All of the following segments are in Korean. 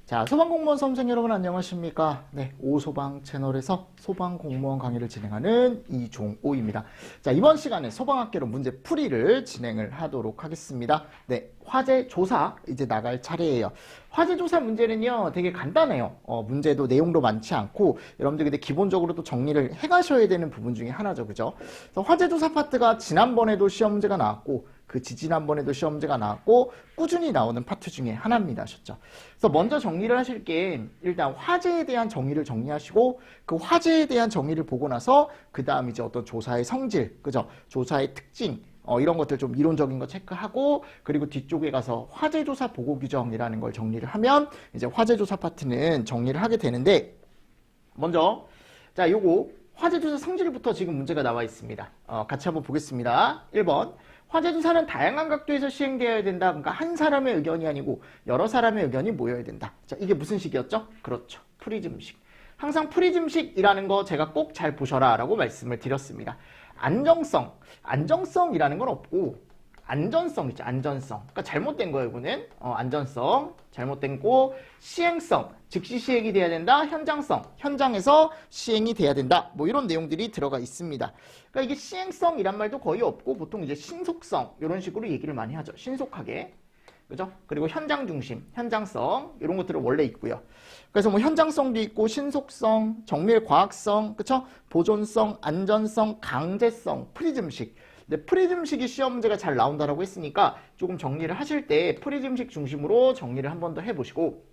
자, 소방공무원 수험생 여러분 안녕하십니까? 네, 오소방 채널에서 소방공무원 강의를 진행하는 이종오입니다. 자, 이번 시간에 소방학개론 문제 풀이를 진행을 하도록 하겠습니다. 네, 화재 조사 이제 나갈 차례예요. 화재 조사 문제는요, 되게 간단해요. 문제도 내용도 많지 않고 여러분들 근데 기본적으로 또 정리를 해가셔야 되는 부분 중에 하나죠, 그죠? 그래서 화재 조사 파트가 지난번에도 시험 문제가 나왔고 그 지지난번에도 시험 문제가 나왔고 꾸준히 나오는 파트 중에 하나입니다. 아셨죠? 그래서 먼저 정리를 하실 게 일단 화재에 대한 정의를 정리하시고 그 화재에 대한 정의를 보고 나서 그 다음 이제 어떤 조사의 성질, 그죠? 조사의 특징, 이런 것들 좀 이론적인 거 체크하고 그리고 뒤쪽에 가서 화재조사 보고 규정이라는 걸 정리를 하면 이제 화재조사 파트는 정리를 하게 되는데 먼저 자 요거 화재조사 성질부터 지금 문제가 나와 있습니다. 같이 한번 보겠습니다. 1번 화재조사는 다양한 각도에서 시행되어야 된다. 그러니까 한 사람의 의견이 아니고 여러 사람의 의견이 모여야 된다. 자, 이게 무슨 식이었죠? 그렇죠. 프리즘식. 항상 프리즘식이라는 거 제가 꼭 잘 보셔라 라고 말씀을 드렸습니다. 안정성이라는 건 없고 안전성 있죠. 안전성. 그러니까 잘못된 거예요. 이거는 안전성 잘못된 거. 시행성 즉시 시행이 돼야 된다. 현장성 현장에서 시행이 돼야 된다. 뭐 이런 내용들이 들어가 있습니다. 그러니까 이게 시행성이란 말도 거의 없고 보통 이제 신속성 이런 식으로 얘기를 많이 하죠. 신속하게. 그죠? 그리고 현장 중심, 현장성 이런 것들은 원래 있고요. 그래서 뭐 현장성도 있고 신속성, 정밀 과학성, 그쵸? 보존성, 안전성, 강제성, 프리즘식. 근데 프리즘식이 시험 문제가 잘 나온다라고 했으니까 조금 정리를 하실 때 프리즘식 중심으로 정리를 한 번 더 해보시고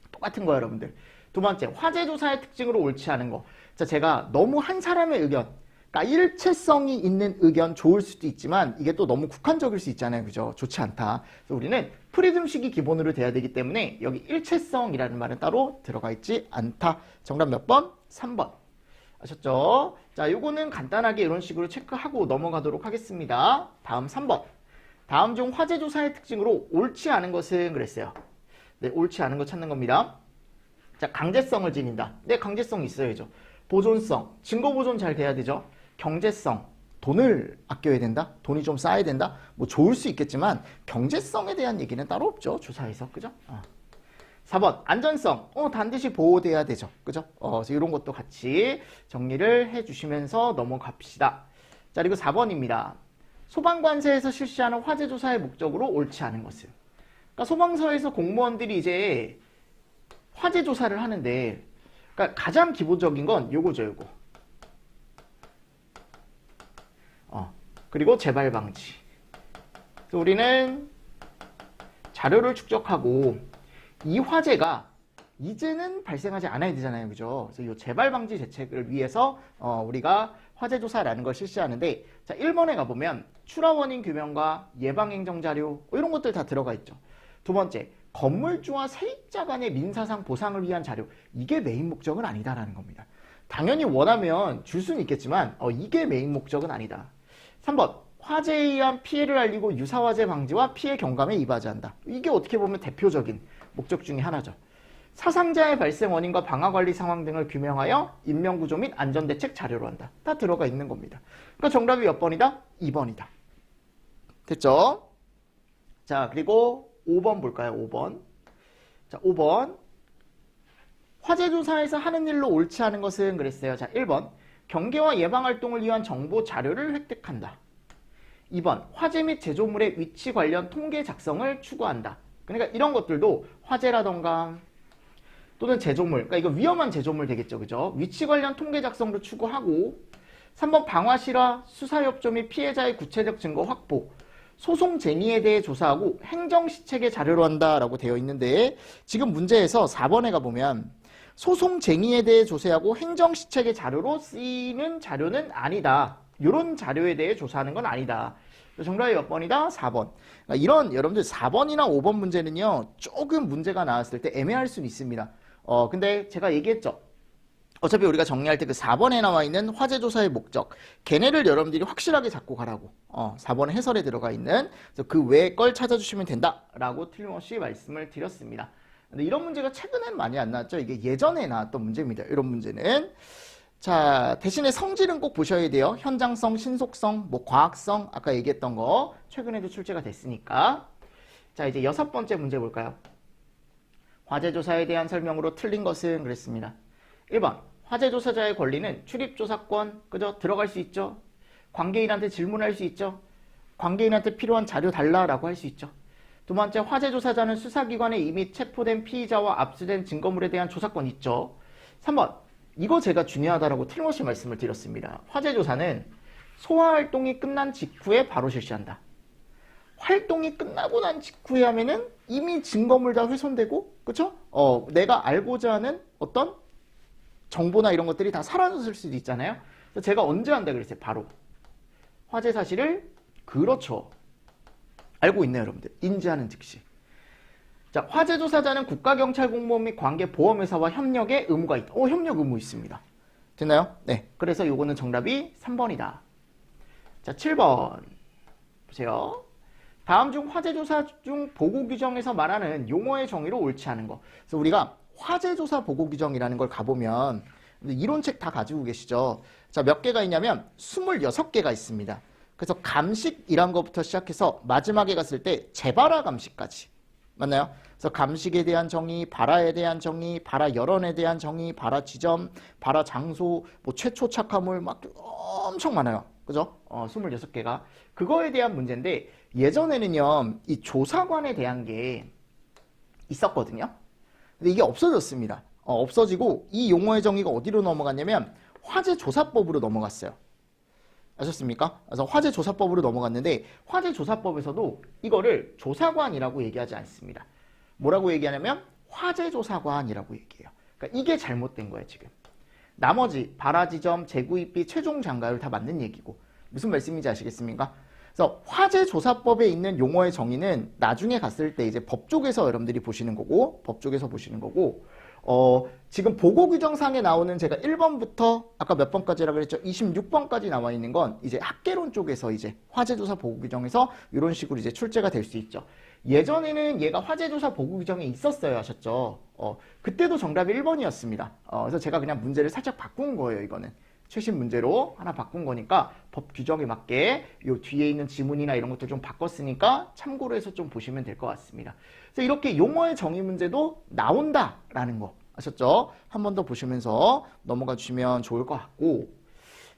똑같은 거예요, 여러분들. 두 번째, 화재 조사의 특징으로 옳지 않은 거. 자, 제가 너무 한 사람의 의견, 그러니까 일체성이 있는 의견 좋을 수도 있지만 이게 또 너무 국한적일 수 있잖아요. 그죠? 좋지 않다. 그래서 우리는 프리즘식이 기본으로 돼야 되기 때문에 여기 일체성이라는 말은 따로 들어가 있지 않다. 정답 몇 번? 3번. 아셨죠? 자, 요거는 간단하게 이런 식으로 체크하고 넘어가도록 하겠습니다. 다음 3번. 다음 중 화재 조사의 특징으로 옳지 않은 것은 그랬어요. 네, 옳지 않은 거 찾는 겁니다. 자, 강제성을 지닌다. 네, 강제성 있어야죠. 보존성, 증거 보존 잘 돼야 되죠. 경제성, 돈을 아껴야 된다. 돈이 좀 쌓여야 된다. 뭐 좋을 수 있겠지만 경제성에 대한 얘기는 따로 없죠. 조사에서. 그죠? 4번 안전성 반드시 보호돼야 되죠. 그죠? 그래서 이런 것도 같이 정리를 해주시면서 넘어갑시다. 자, 그리고 4번입니다. 소방관세에서 실시하는 화재 조사의 목적으로 옳지 않은 것은. 그러니까 소방서에서 공무원들이 이제 화재 조사를 하는데 그러니까 가장 기본적인 건 요거죠, 요거. 그리고 재발 방지. 그래서 우리는 자료를 축적하고 이 화재가 이제는 발생하지 않아야 되잖아요. 그죠? 그래서 이 재발 방지 대책을 위해서 우리가 화재 조사라는 걸 실시하는데 자, 1번에 가보면 출하 원인 규명과 예방 행정 자료 이런 것들 다 들어가 있죠. 두 번째, 건물주와 세입자 간의 민사상 보상을 위한 자료. 이게 메인 목적은 아니다라는 겁니다. 당연히 원하면 줄 수는 있겠지만 이게 메인 목적은 아니다. 3번, 화재에 의한 피해를 알리고 유사화재 방지와 피해 경감에 이바지한다. 이게 어떻게 보면 대표적인 목적 중에 하나죠. 사상자의 발생 원인과 방화관리 상황 등을 규명하여 인명구조 및 안전대책 자료로 한다. 다 들어가 있는 겁니다. 그러니까 정답이 몇 번이다? 2번이다. 됐죠? 자, 그리고 5번 볼까요? 5번. 자, 5번. 화재 조사에서 하는 일로 옳지 않은 것은 그랬어요. 자, 1번. 경계와 예방활동을 위한 정보 자료를 획득한다. 2번. 화재 및 제조물의 위치 관련 통계 작성을 추구한다. 그러니까 이런 것들도 화재라던가 또는 제조물, 그러니까 이거 위험한 제조물 되겠죠. 그죠? 위치 관련 통계 작성도 추구하고 3번 방화 실화, 수사협조 및 피해자의 구체적 증거 확보, 소송 쟁의에 대해 조사하고 행정시책의 자료로 한다라고 되어 있는데 지금 문제에서 4번에 가보면 소송 쟁의에 대해 조사하고 행정시책의 자료로 쓰이는 자료는 아니다. 이런 자료에 대해 조사하는 건 아니다. 정답이 몇 번이다? 4번. 그러니까 이런 여러분들 4번이나 5번 문제는요. 조금 문제가 나왔을 때 애매할 수는 있습니다. 근데 제가 얘기했죠. 어차피 우리가 정리할 때 그 4번에 나와 있는 화재 조사의 목적 걔네를 여러분들이 확실하게 잡고 가라고 4번의 해설에 들어가 있는 그래서 그 외의 걸 찾아주시면 된다라고 틀림없이 말씀을 드렸습니다. 근데 이런 문제가 최근엔 많이 안 나왔죠. 이게 예전에 나왔던 문제입니다. 이런 문제는. 자, 대신에 성질은 꼭 보셔야 돼요. 현장성, 신속성, 뭐 과학성, 아까 얘기했던 거 최근에도 출제가 됐으니까. 자, 이제 6번째 문제 볼까요? 화재조사에 대한 설명으로 틀린 것은 그랬습니다. 1번 화재조사자의 권리는 출입조사권, 그죠? 들어갈 수 있죠. 관계인한테 질문할 수 있죠. 관계인한테 필요한 자료 달라라고 할 수 있죠. 두 번째, 화재조사자는 수사기관에 이미 체포된 피의자와 압수된 증거물에 대한 조사권 있죠. 3번, 이거 제가 중요하다라고 틀림없이 말씀을 드렸습니다. 화재조사는 소화활동이 끝난 직후에 바로 실시한다. 활동이 끝나고 난 직후에 하면은 이미 증거물 다 훼손되고, 그쵸? 내가 알고자 하는 어떤 정보나 이런 것들이 다 사라졌을 수도 있잖아요. 그래서 제가 언제 한다 그랬어요? 바로. 화재 사실을, 그렇죠. 알고 있네요, 여러분들. 인지하는 즉시. 자, 화재조사자는 국가경찰공무원 및 관계보험회사와 협력의 의무가 있다. 협력 의무 있습니다. 됐나요? 네. 그래서 요거는 정답이 3번이다. 자, 7번. 보세요. 다음 중 화재조사 중 보고규정에서 말하는 용어의 정의로 옳지 않은 거. 그래서 우리가 화재조사 보고규정이라는 걸 가보면 이론책 다 가지고 계시죠. 자, 몇 개가 있냐면 26개가 있습니다. 그래서 감식이란 것부터 시작해서 마지막에 갔을 때 재발화 감식까지. 맞나요? 그래서 감식에 대한 정의, 발화에 대한 정의, 발화 여론에 대한 정의, 발화 지점, 발화 장소, 뭐 최초 착화물 막 엄청 많아요. 그죠? 26개가. 그거에 대한 문제인데 예전에는요, 이 조사관에 대한 게 있었거든요. 근데 이게 없어졌습니다. 없어지고 이 용어의 정의가 어디로 넘어갔냐면 화재조사법으로 넘어갔어요. 아셨습니까? 그래서 화재조사법으로 넘어갔는데 화재조사법에서도 이거를 조사관이라고 얘기하지 않습니다. 뭐라고 얘기하냐면 화재조사관이라고 얘기해요. 그러니까 이게 잘못된 거예요, 지금. 나머지 발화지점, 재구입비, 최종 장가율 다 맞는 얘기고. 무슨 말씀인지 아시겠습니까? 그래서 화재조사법에 있는 용어의 정의는 나중에 갔을 때 이제 법 쪽에서 여러분들이 보시는 거고, 지금 보고규정상에 나오는 제가 1번부터 아까 몇 번까지라고 그랬죠? 26번까지 나와 있는 건 이제 학계론 쪽에서 이제 화재조사 보고규정에서 이런 식으로 이제 출제가 될 수 있죠. 예전에는 얘가 화재조사 보고규정에 있었어요, 하셨죠? 그때도 정답이 1번이었습니다. 그래서 제가 그냥 문제를 살짝 바꾼 거예요, 이거는. 최신 문제로 하나 바꾼 거니까 법 규정에 맞게 요 뒤에 있는 지문이나 이런 것도 좀 바꿨으니까 참고로 해서 좀 보시면 될 것 같습니다. 그래서 이렇게 용어의 정의 문제도 나온다라는 거 아셨죠? 한 번 더 보시면서 넘어가 주시면 좋을 것 같고,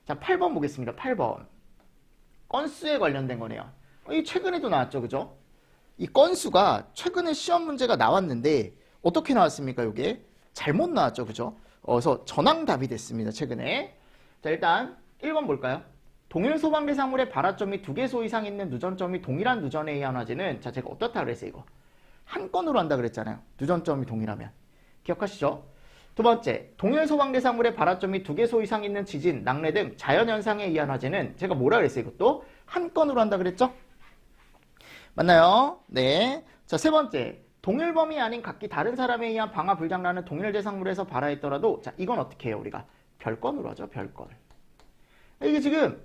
자, 8번 보겠습니다. 8번. 건수에 관련된 거네요. 이 최근에도 나왔죠, 그죠? 이 건수가 최근에 시험 문제가 나왔는데 어떻게 나왔습니까, 이게? 잘못 나왔죠, 그죠? 그래서 전황답이 됐습니다, 최근에. 자, 일단 1번 볼까요? 동일 소방 대상물의 발화점이 2개소 이상 있는 누전점이 동일한 누전에 의한 화재는, 자, 제가 어떻다 그랬어요, 이거? 한 건으로 한다 그랬잖아요. 누전점이 동일하면. 기억하시죠? 두 번째, 동일 소방 대상물의 발화점이 2개소 이상 있는 지진, 낙뢰 등 자연현상에 의한 화재는 제가 뭐라 그랬어요, 이것도? 한 건으로 한다 그랬죠? 맞나요? 네. 자, 세 번째, 동일범이 아닌 각기 다른 사람에 의한 방화 불장난은 동일 대상물에서 발화했더라도, 자, 이건 어떻게 해요, 우리가? 별건으로 하죠, 별건. 이게 지금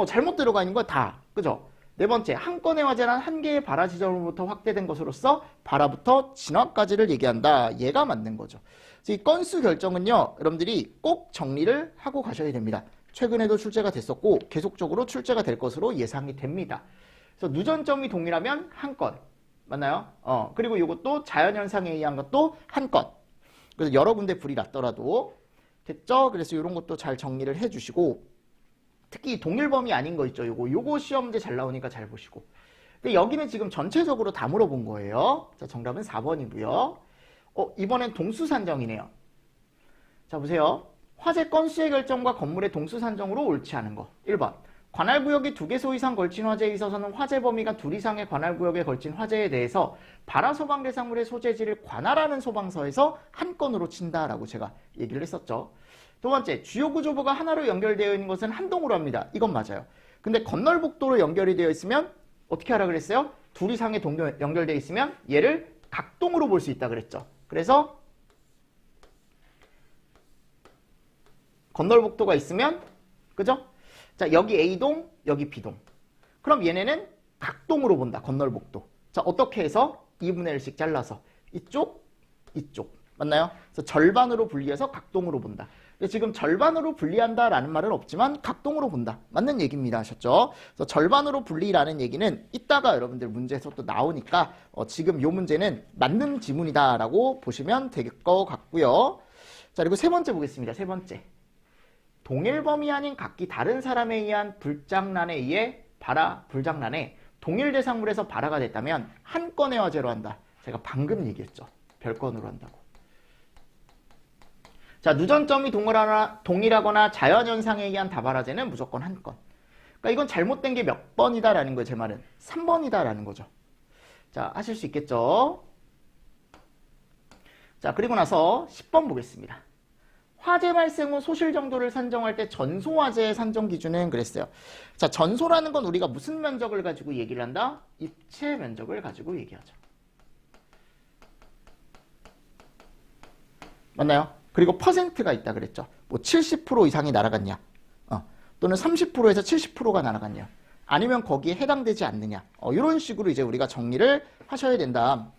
잘못 들어가 있는 거 다, 그죠? 네 번째, 한 건의 화재란 한 개의 발화 지점으로부터 확대된 것으로서 발화부터 진화까지를 얘기한다. 얘가 맞는 거죠. 그래서 이 건수 결정은요, 여러분들이 꼭 정리를 하고 가셔야 됩니다. 최근에도 출제가 됐었고 계속적으로 출제가 될 것으로 예상이 됩니다. 그래서 누전점이 동일하면 한 건. 맞나요? 그리고 이것도 자연현상에 의한 것도 한 건. 그래서 여러 군데 불이 났더라도 됐죠? 그래서 이런 것도 잘 정리를 해주시고, 특히 동일범위 아닌 거 있죠? 요거 시험 문제 잘 나오니까 잘 보시고. 근데 여기는 지금 전체적으로 다 물어본 거예요. 자, 정답은 4번이고요. 이번엔 동수 산정이네요. 자, 보세요. 화재 건수의 결정과 건물의 동수 산정으로 옳지 않은 거. 1번. 관할구역이 2개소 이상 걸친 화재에 있어서는 화재 범위가 2 이상의 관할구역에 걸친 화재에 대해서 발화 소방 대상물의 소재지를 관할하는 소방서에서 한 건으로 친다라고 제가 얘기를 했었죠. 두 번째, 주요 구조부가 하나로 연결되어 있는 것은 한 동으로 합니다. 이건 맞아요. 근데 건널복도로 연결이 되어 있으면 어떻게 하라 그랬어요? 2 이상의 동도 연결되어 있으면 얘를 각동으로 볼 수 있다 그랬죠. 그래서 건널복도가 있으면, 그죠? 자, 여기 A동, 여기 B동. 그럼 얘네는 각동으로 본다, 건널복도. 자, 어떻게 해서? 2분의 1씩 잘라서. 이쪽, 이쪽. 맞나요? 그래서 절반으로 분리해서 각동으로 본다. 근데 지금 절반으로 분리한다라는 말은 없지만 각동으로 본다. 맞는 얘기입니다. 아셨죠? 그래서 절반으로 분리라는 얘기는 이따가 여러분들 문제에서 또 나오니까 지금 이 문제는 맞는 지문이다라고 보시면 될 것 같고요. 자, 그리고 세 번째 보겠습니다. 세 번째. 동일 범위 아닌 각기 다른 사람에 의한 불장난에 의해 불장난에 동일 대상물에서 발화가 됐다면 한 건의 화재로 한다. 제가 방금 얘기했죠. 별건으로 한다고. 자, 누전점이 동일하거나 자연현상에 의한 다발화재는 무조건 한 건. 그러니까 이건 잘못된 게 몇 번이다라는 거예요. 제 말은 3번이다라는 거죠. 자, 하실 수 있겠죠? 자, 그리고 나서 10번 보겠습니다. 화재 발생 후 소실 정도를 산정할 때 전소화재의 산정 기준은 그랬어요. 자, 전소라는 건 우리가 무슨 면적을 가지고 얘기를 한다? 입체 면적을 가지고 얘기하죠. 맞나요? 그리고 퍼센트가 있다 그랬죠. 뭐 70% 이상이 날아갔냐? 또는 30%에서 70%가 날아갔냐? 아니면 거기에 해당되지 않느냐? 이런 식으로 이제 우리가 정리를 하셔야 된다.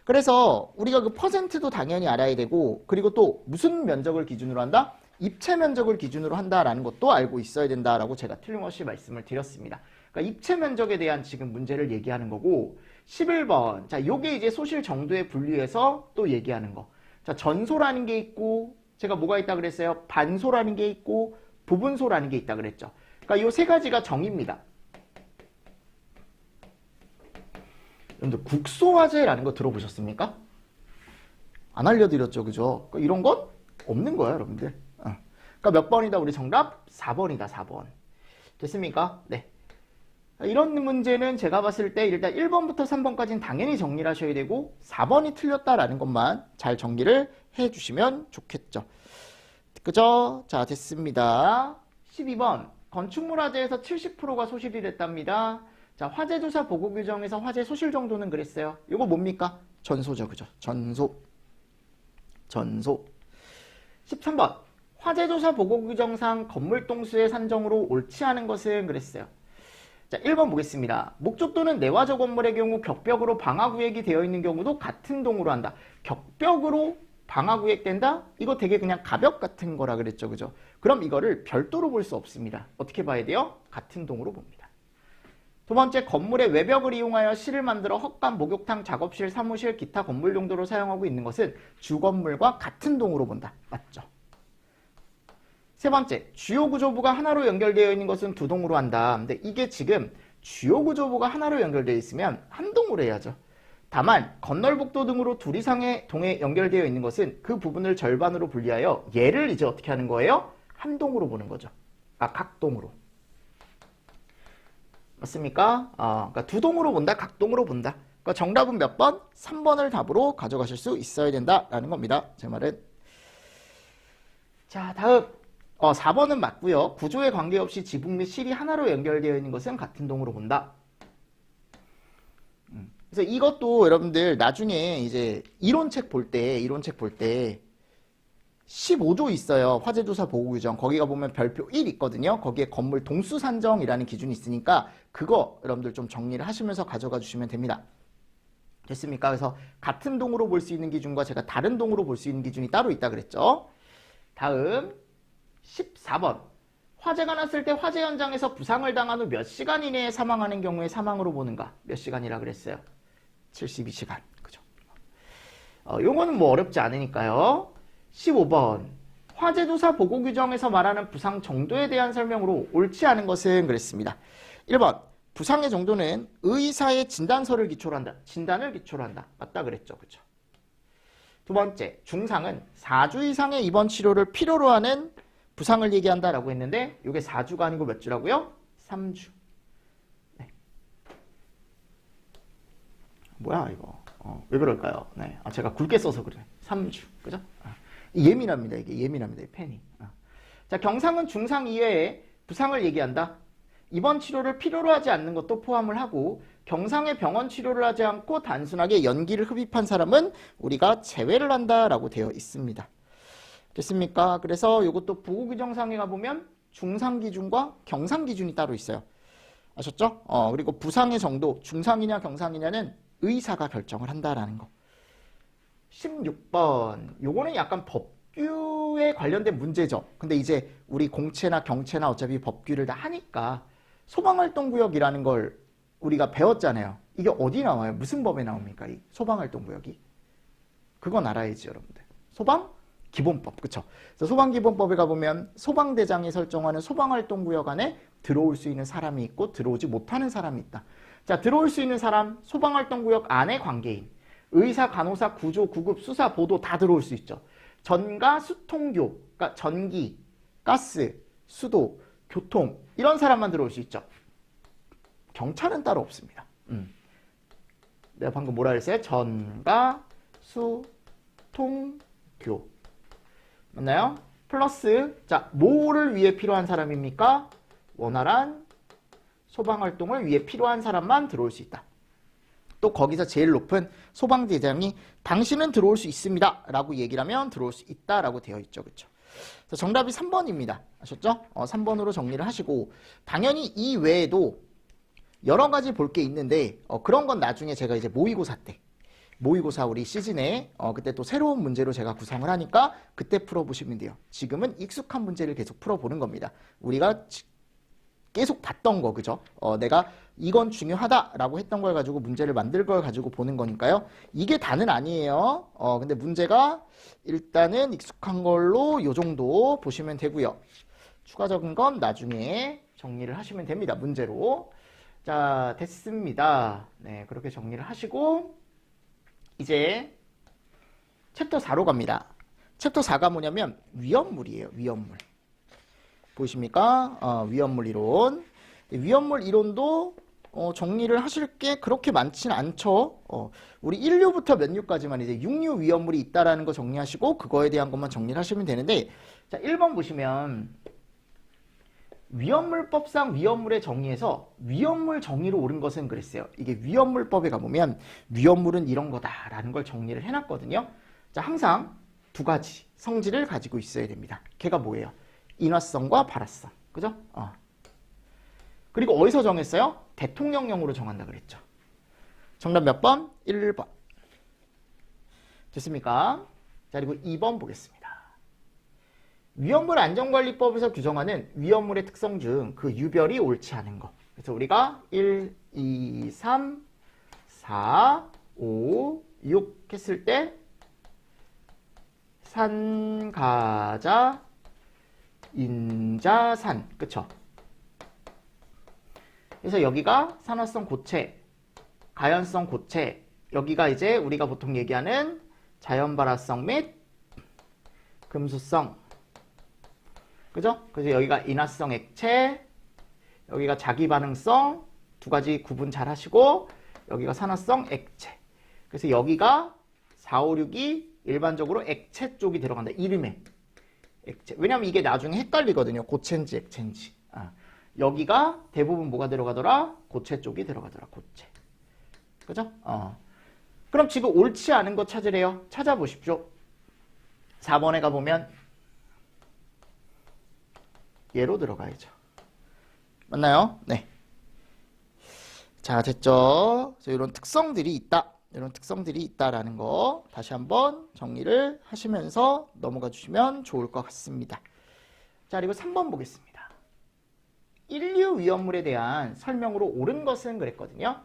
그래서 우리가 그 퍼센트도 당연히 알아야 되고, 그리고 또 무슨 면적을 기준으로 한다? 입체 면적을 기준으로 한다라는 것도 알고 있어야 된다라고 제가 틀림없이 말씀을 드렸습니다. 그러니까 입체 면적에 대한 지금 문제를 얘기하는 거고, 11번. 자, 요게 이제 소실 정도에 분리해서 또 얘기하는 거. 자, 전소라는 게 있고, 제가 뭐가 있다 그랬어요? 반소라는 게 있고, 부분소라는 게 있다 그랬죠. 그러니까 요 세 가지가 정의입니다. 여러분들 국소화재라는 거 들어보셨습니까? 안 알려드렸죠, 그죠? 그러니까 이런 건 없는 거야, 여러분들. 그러니까 몇 번이다? 우리 정답 4번이다, 4번. 됐습니까? 네. 이런 문제는 제가 봤을 때 일단 1번부터 3번까지는 당연히 정리를 하셔야 되고 4번이 틀렸다라는 것만 잘 정리를 해주시면 좋겠죠. 그죠? 자, 됐습니다. 12번. 건축물 화재에서 70%가 소실이 됐답니다. 자, 화재조사 보고 규정에서 화재 소실 정도는 그랬어요. 이거 뭡니까? 전소죠, 그죠? 전소. 13번. 화재조사 보고 규정상 건물 동수의 산정으로 옳지 않은 것은 그랬어요. 자, 1번 보겠습니다. 목적도는 내화적 건물의 경우 격벽으로 방화구획이 되어 있는 경우도 같은 동으로 한다. 격벽으로 방화구획된다? 이거 되게 그냥 가벽 같은 거라 그랬죠, 그죠? 그럼 이거를 별도로 볼 수 없습니다. 어떻게 봐야 돼요? 같은 동으로 봅니다. 두 번째, 건물의 외벽을 이용하여 실을 만들어 헛간, 목욕탕, 작업실, 사무실, 기타 건물 용도로 사용하고 있는 것은 주건물과 같은 동으로 본다. 맞죠? 세 번째, 주요 구조부가 하나로 연결되어 있는 것은 두 동으로 한다. 근데 이게 지금 주요 구조부가 하나로 연결되어 있으면 한 동으로 해야죠. 다만 건널복도 등으로 둘 이상의 동에 연결되어 있는 것은 그 부분을 절반으로 분리하여 얘를 이제 어떻게 하는 거예요? 한 동으로 보는 거죠. 각 동으로. 맞습니까? 그러니까 두 동으로 본다, 각 동으로 본다. 그러니까 정답은 몇 번? 3번을 답으로 가져가실 수 있어야 된다라는 겁니다. 제 말은. 자, 다음. 4번은 맞고요. 구조에 관계없이 지붕 및 실이 하나로 연결되어 있는 것은 같은 동으로 본다. 그래서 이것도 여러분들 나중에 이제 이론책 볼 때 15조 있어요. 화재조사 보고규정. 거기가 보면 별표 1 있거든요. 거기에 건물 동수 산정이라는 기준이 있으니까 그거 여러분들 좀 정리를 하시면서 가져가 주시면 됩니다. 됐습니까? 그래서 같은 동으로 볼 수 있는 기준과 제가 다른 동으로 볼 수 있는 기준이 따로 있다 그랬죠. 다음 14번. 화재가 났을 때 화재 현장에서 부상을 당한 후 몇 시간 이내에 사망하는 경우에 사망으로 보는가? 몇 시간이라 그랬어요? 72시간. 그죠? 요거는 뭐 어렵지 않으니까요. 15번. 화재조사 보고 규정에서 말하는 부상 정도에 대한 설명으로 옳지 않은 것은 그랬습니다. 1번. 부상의 정도는 의사의 진단서를 기초로 한다. 진단을 기초로 한다. 맞다 그랬죠. 그죠? 두 번째. 중상은 4주 이상의 입원 치료를 필요로 하는 부상을 얘기한다라고 했는데 이게 4주가 아니고 몇 주라고요? 3주. 네. 뭐야 이거. 왜 그럴까요? 네. 제가 굵게 써서 그래. 3주. 그죠? 예민합니다. 이게 예민합니다. 이 펜이. 자, 경상은 중상 이외에 부상을 얘기한다. 입원 치료를 필요로 하지 않는 것도 포함을 하고 경상의 병원 치료를 하지 않고 단순하게 연기를 흡입한 사람은 우리가 제외를 한다라고 되어 있습니다. 됐습니까? 그래서 이것도 보고규정상에 가보면 중상기준과 경상기준이 따로 있어요. 아셨죠? 그리고 부상의 정도, 중상이냐 경상이냐는 의사가 결정을 한다라는 거. 16번. 요거는 약간 법규에 관련된 문제죠. 근데 이제 우리 공채나 경채나 어차피 법규를 다 하니까 소방활동구역이라는 걸 우리가 배웠잖아요. 이게 어디 나와요? 무슨 법에 나옵니까? 이 소방활동구역이? 그건 알아야지, 여러분들. 소방기본법, 그쵸? 그래서 소방기본법에 가보면 소방대장이 설정하는 소방활동구역 안에 들어올 수 있는 사람이 있고 들어오지 못하는 사람이 있다. 자, 들어올 수 있는 사람, 소방활동구역 안에 관계인, 의사, 간호사, 구조, 구급, 수사, 보도 다 들어올 수 있죠. 전가, 수통교, 그러니까 전기, 가스, 수도, 교통 이런 사람만 들어올 수 있죠. 경찰은 따로 없습니다. 내가 방금 뭐라 그랬어요? 전가, 수, 통, 교. 맞나요? 플러스, 자, 뭐를 위해 필요한 사람입니까? 원활한 소방활동을 위해 필요한 사람만 들어올 수 있다. 또 거기서 제일 높은 소방대장이 당신은 들어올 수 있습니다 라고 얘기를 하면 들어올 수 있다 라고 되어 있죠. 그쵸? 정답이 3번입니다. 아셨죠? 3번으로 정리를 하시고, 당연히 이 외에도 여러 가지 볼 게 있는데 그런 건 나중에 제가 이제 모의고사 때, 모의고사 우리 시즌에 그때 또 새로운 문제로 제가 구성을 하니까 그때 풀어보시면 돼요. 지금은 익숙한 문제를 계속 풀어보는 겁니다. 우리가 계속 봤던 거, 그죠? 내가 이건 중요하다라고 했던 걸 가지고 문제를 만들 걸 가지고 보는 거니까요. 이게 다는 아니에요. 근데 문제가 일단은 익숙한 걸로 요 정도 보시면 되고요. 추가적인 건 나중에 정리를 하시면 됩니다. 문제로. 자, 됐습니다. 네, 그렇게 정리를 하시고 이제 챕터 4로 갑니다. 챕터 4가 뭐냐면 위험물이에요. 위험물. 보이십니까? 위험물 이론. 위험물 이론도 정리를 하실 게 그렇게 많지는 않죠. 우리 1류부터 몇 류까지만 이제 6류 위험물이 있다라는 거 정리하시고 그거에 대한 것만 정리를 하시면 되는데, 자, 1번 보시면 위험물법상 위험물의 정의에서 위험물 정의로 옳은 것은 그랬어요. 이게 위험물법에 가보면 위험물은 이런 거다라는 걸 정리를 해놨거든요. 자, 항상 두 가지 성질을 가지고 있어야 됩니다. 걔가 뭐예요? 인화성과 발화성. 그죠? 그리고 어디서 정했어요? 대통령령으로 정한다 그랬죠. 정답 몇 번? 1번. 됐습니까? 자, 그리고 2번 보겠습니다. 위험물 안전관리법에서 규정하는 위험물의 특성 중 그 유별이 옳지 않은 것. 그래서 우리가 1, 2, 3, 4, 5, 6 했을 때 산, 가자, 인자, 산. 그쵸? 그래서 여기가 산화성 고체, 가연성 고체, 여기가 이제 우리가 보통 얘기하는 자연발화성 및 금수성. 그죠? 그래서 여기가 인화성 액체, 여기가 자기반응성, 두 가지 구분 잘 하시고, 여기가 산화성 액체. 그래서 여기가 4, 5, 6이 일반적으로 액체 쪽이 들어간다. 이름에. 액체. 왜냐면 이게 나중에 헷갈리거든요. 고체인지 액체인지. 여기가 대부분 뭐가 들어가더라? 고체 쪽이 들어가더라. 고체. 그죠? 그럼 지금 옳지 않은 거 찾으래요. 찾아보십시오. 4번에 가보면 얘로 들어가야죠. 맞나요? 네. 자, 됐죠? 그래서 이런 특성들이 있다. 이런 특성들이 있다라는 거 다시 한번 정리를 하시면서 넘어가 주시면 좋을 것 같습니다. 자, 그리고 3번 보겠습니다. 1류 위험물에 대한 설명으로 옳은 것은 그랬거든요.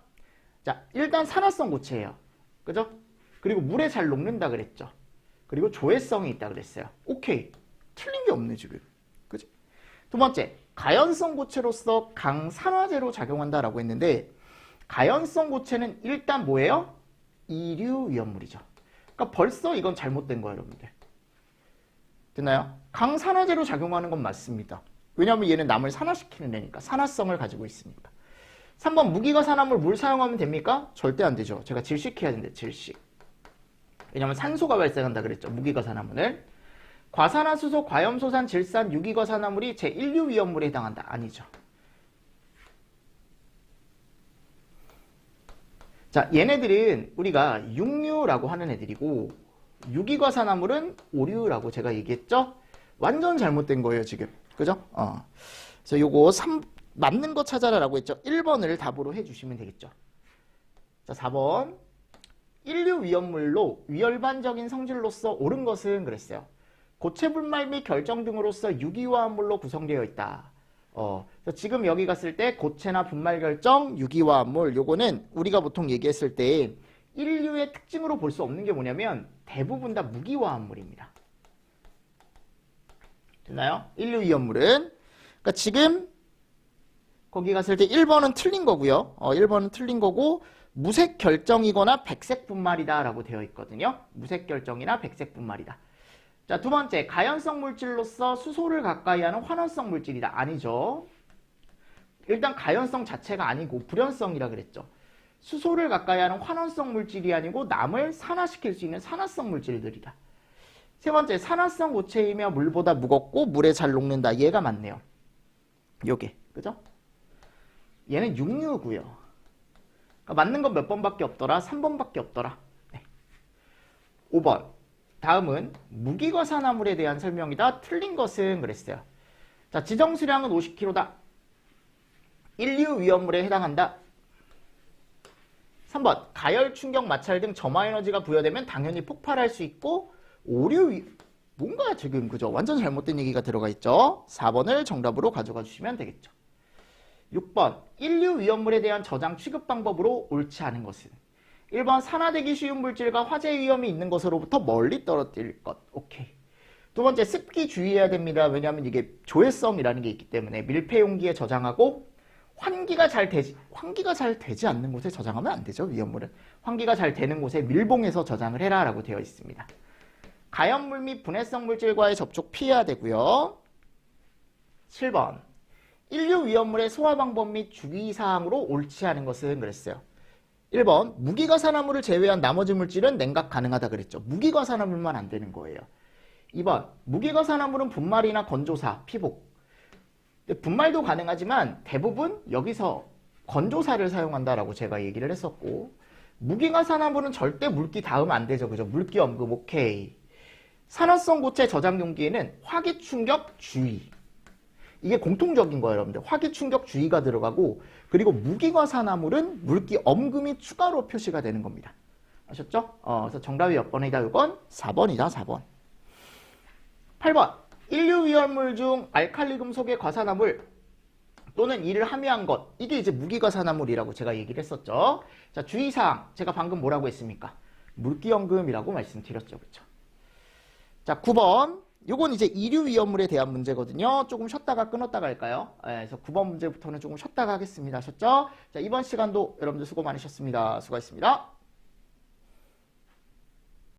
자, 일단 산화성 고체예요. 그죠? 그리고 물에 잘 녹는다 그랬죠. 그리고 조회성이 있다 그랬어요. 오케이. 틀린 게 없네, 지금. 그죠? 두 번째, 가연성 고체로서 강산화제로 작용한다라고 했는데, 가연성 고체는 일단 뭐예요? 2류 위험물이죠. 그러니까 벌써 이건 잘못된 거예요, 여러분들. 됐나요? 강산화제로 작용하는 건 맞습니다. 왜냐하면 얘는 남을 산화시키는 애니까. 산화성을 가지고 있으니까. 3번, 무기가 산화물 물 사용하면 됩니까? 절대 안 되죠. 제가 질식해야 되는데, 질식. 왜냐하면 산소가 발생한다 그랬죠. 무기가 산화물을. 과산화수소, 과염소산, 질산, 유기가 산화물이 제1류 위험물에 해당한다. 아니죠. 자, 얘네들은 우리가 6류라고 하는 애들이고, 유기가 산화물은 5류라고 제가 얘기했죠? 완전 잘못된 거예요, 지금. 그죠? 그래서 요거 맞는 거 찾아라라고 했죠. 1번을 답으로 해주시면 되겠죠. 자, 4번. 1류 위험물로 위열반적인 성질로서 옳은 것은 그랬어요. 고체 분말 및 결정 등으로서 유기화합물로 구성되어 있다. 그래서 지금 여기 갔을 때 고체나 분말 결정, 유기화합물 요거는 우리가 보통 얘기했을 때 인류의 특징으로 볼 수 없는 게 뭐냐면 대부분 다 무기화합물입니다. 됐나요? 인류 위험물은 그러니까 지금 거기 갔을 때 1번은 틀린 거고요. 1번은 틀린 거고 무색 결정이거나 백색 분말이다 라고 되어 있거든요. 무색 결정이나 백색 분말이다. 자, 두 번째, 가연성 물질로서 수소를 가까이 하는 환원성 물질이다. 아니죠. 일단 가연성 자체가 아니고 불연성이라 그랬죠. 수소를 가까이 하는 환원성 물질이 아니고 남을 산화시킬 수 있는 산화성 물질들이다. 세 번째, 산화성 고체이며 물보다 무겁고 물에 잘 녹는다. 얘가 맞네요. 요게, 그죠? 얘는 육류고요. 그러니까 맞는 건 몇 번밖에 없더라? 3번밖에 없더라. 네. 5번. 다음은 무기과산화물에 대한 설명이다. 틀린 것은 그랬어요. 자, 지정수량은 50kg다. 인류 위험물에 해당한다. 3번. 가열, 충격, 마찰 등 점화 에너지가 부여되면 당연히 폭발할 수 있고 뭔가 지금 그죠? 완전 잘못된 얘기가 들어가 있죠. 4번을 정답으로 가져가 주시면 되겠죠. 6번. 인류 위험물에 대한 저장 취급 방법으로 옳지 않은 것은 1번. 산화되기 쉬운 물질과 화재 위험이 있는 것으로부터 멀리 떨어뜨릴 것. 오케이. 두 번째, 습기 주의해야 됩니다. 왜냐하면 이게 조회성이라는 게 있기 때문에 밀폐 용기에 저장하고 환기가 잘 되지 않는 곳에 저장하면 안 되죠. 위험물은. 환기가 잘 되는 곳에 밀봉해서 저장을 해라 라고 되어 있습니다. 가연물 및 분해성 물질과의 접촉 피해야 되고요. 7번. 인류 위험물의 소화 방법 및 주의사항으로 옳지 않은 것은 그랬어요. 1번. 무기과산화물을 제외한 나머지 물질은 냉각 가능하다 그랬죠. 무기과산화물만 안 되는 거예요. 2번. 무기과산화물은 분말이나 건조사, 피복. 분말도 가능하지만 대부분 여기서 건조사를 사용한다라고 제가 얘기를 했었고 무기과산화물은 절대 물기 닿으면 안 되죠. 그죠? 물기 엄급 오케이. 산화성 고체 저장 용기에는 화기 충격 주의. 이게 공통적인 거예요, 여러분들. 화기 충격 주의가 들어가고 그리고 무기과산화물은 물기 엄금이 추가로 표시가 되는 겁니다. 아셨죠? 그래서 정답이 몇 번이다? 이건 4번이다. 4번. 8번. 인류 위험물 중 알칼리 금속의 과산화물 또는 이를 함유한 것. 이게 이제 무기과산화물이라고 제가 얘기를 했었죠. 자, 주의사항. 제가 방금 뭐라고 했습니까? 물기 엄금이라고 말씀드렸죠. 그렇죠? 자, 9번. 요건 이제 이류 위험물에 대한 문제거든요. 조금 쉬었다가 끊었다가 할까요? 그래서 9번 문제부터는 조금 쉬었다가 하겠습니다. 아셨죠? 자, 이번 시간도 여러분들 수고 많으셨습니다. 수고하셨습니다.